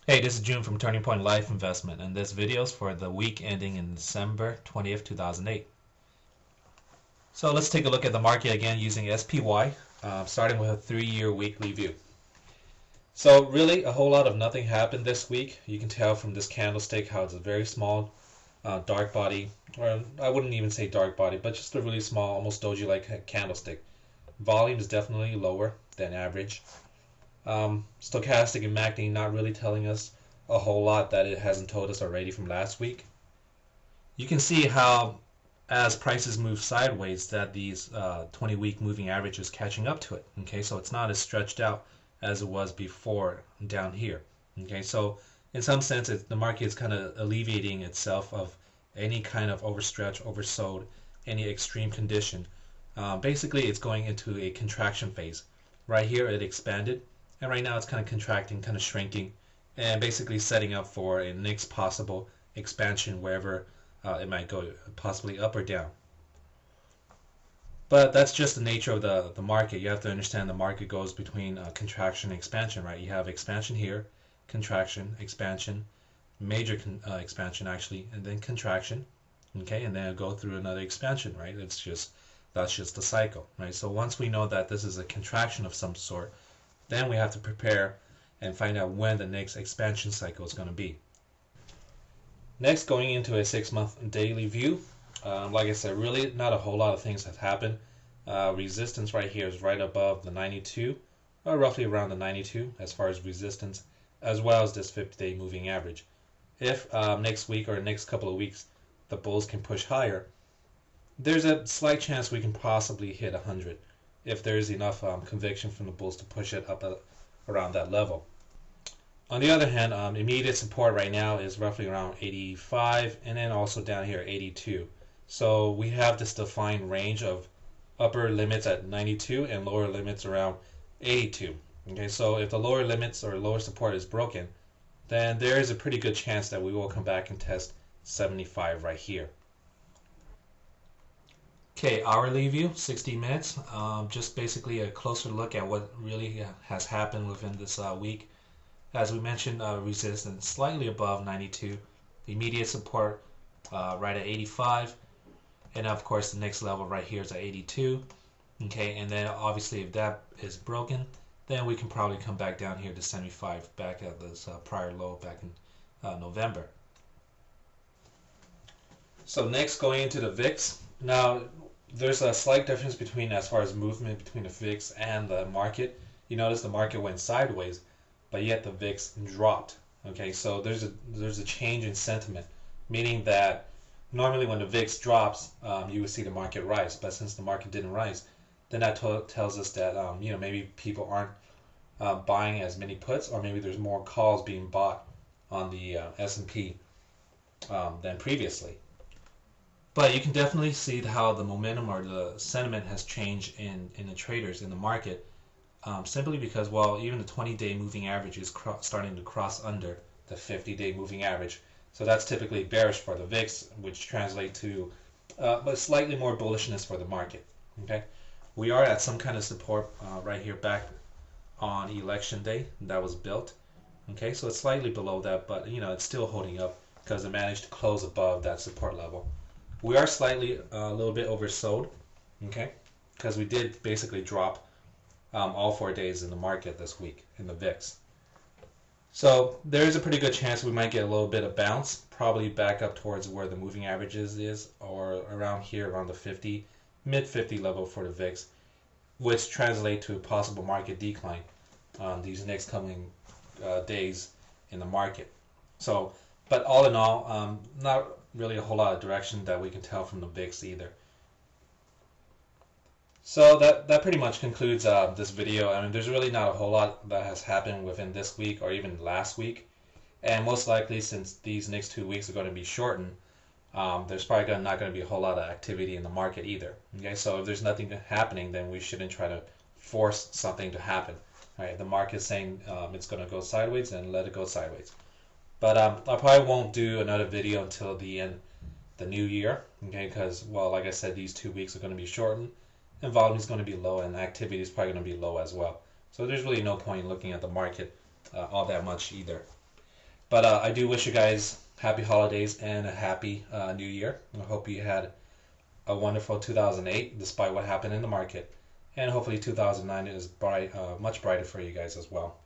Hey, this is June from Turning Point Life Investment, and this video is for the week ending in December 20th, 2008. So let's take a look at the market again using SPY, starting with a 3-year weekly view. So really, a whole lot of nothing happened this week. You can tell from this candlestick how it's a very small dark body, or I wouldn't even say dark body, but just a really small, almost doji-like candlestick. Volume is definitely lower than average. Stochastic and MACD not really telling us a whole lot that it hasn't told us already from last week. You can see how as prices move sideways that these 20-week moving average is catching up to it. Okay, so it's not as stretched out as it was before down here. Okay, so in some sense the market is kind of alleviating itself of any kind of overstretch, oversold, any extreme condition. Basically it's going into a contraction phase. Right here it expanded, and right now it's kind of contracting, kind of shrinking, and basically setting up for a next possible expansion wherever it might go, possibly up or down. But that's just the nature of the market. You have to understand the market goes between contraction and expansion, right? You have expansion here, contraction, expansion, major expansion actually, and then contraction, okay, and then it'll go through another expansion, right? That's just the cycle, right? So once we know that this is a contraction of some sort, then we have to prepare and find out when the next expansion cycle is going to be. Next, going into a 6-month daily view, like I said, really not a whole lot of things have happened. Resistance right here is right above the 92, or roughly around the 92 as far as resistance, as well as this 50-day moving average. If next week or next couple of weeks the bulls can push higher, there's a slight chance we can possibly hit 100 if there's enough conviction from the bulls to push it up around that level. On the other hand, immediate support right now is roughly around 85, and then also down here 82. So we have this defined range of upper limits at 92 and lower limits around 82. Okay, so if the lower limits or lower support is broken, then there is a pretty good chance that we will come back and test 75 right here. Okay, hourly view, 60 minutes. Just basically a closer look at what really has happened within this week. As we mentioned, resistance slightly above 92, the immediate support right at 85, and of course the next level right here is at 82. Okay, and then obviously if that is broken, then we can probably come back down here to 75, back at this prior low back in November. So next, going into the VIX. Now there's a slight difference between as far as movement between the VIX and the market. You notice the market went sideways, but yet the VIX dropped. Okay, so there's a change in sentiment, meaning that normally when the VIX drops, you would see the market rise. But since the market didn't rise, then that tells us that maybe people aren't buying as many puts, or maybe there's more calls being bought on the S&P than previously. But you can definitely see how the momentum or the sentiment has changed in the traders in the market, simply because, well, even the 20-day moving average is starting to cross under the 50-day moving average. So that's typically bearish for the VIX, which translates to but slightly more bullishness for the market. Okay, we are at some kind of support right here back on election day that was built. Okay, so it's slightly below that, but it's still holding up because it managed to close above that support level. We are slightly a little bit oversold, okay, because we did basically drop all 4 days in the market this week in the VIX. So there is a pretty good chance we might get a little bit of bounce, probably back up towards where the moving averages is, or around here, around the mid 50 level for the VIX, which translate to a possible market decline these next coming days in the market. So, but all in all, not really a whole lot of direction that we can tell from the VIX either. So that pretty much concludes this video. I mean, there's really not a whole lot that has happened within this week or even last week, and most likely since these next 2 weeks are going to be shortened, there's probably not going to be a whole lot of activity in the market either. Okay, so if there's nothing happening, then we shouldn't try to force something to happen. Right, the market's saying it's going to go sideways, and let it go sideways. But I probably won't do another video until the new year, okay? Because, well, like I said, these 2 weeks are going to be shortened, and volume is going to be low, and activity is probably going to be low as well. So there's really no point in looking at the market all that much either. But I do wish you guys happy holidays and a happy new year. I hope you had a wonderful 2008 despite what happened in the market. And hopefully 2009 is much brighter for you guys as well.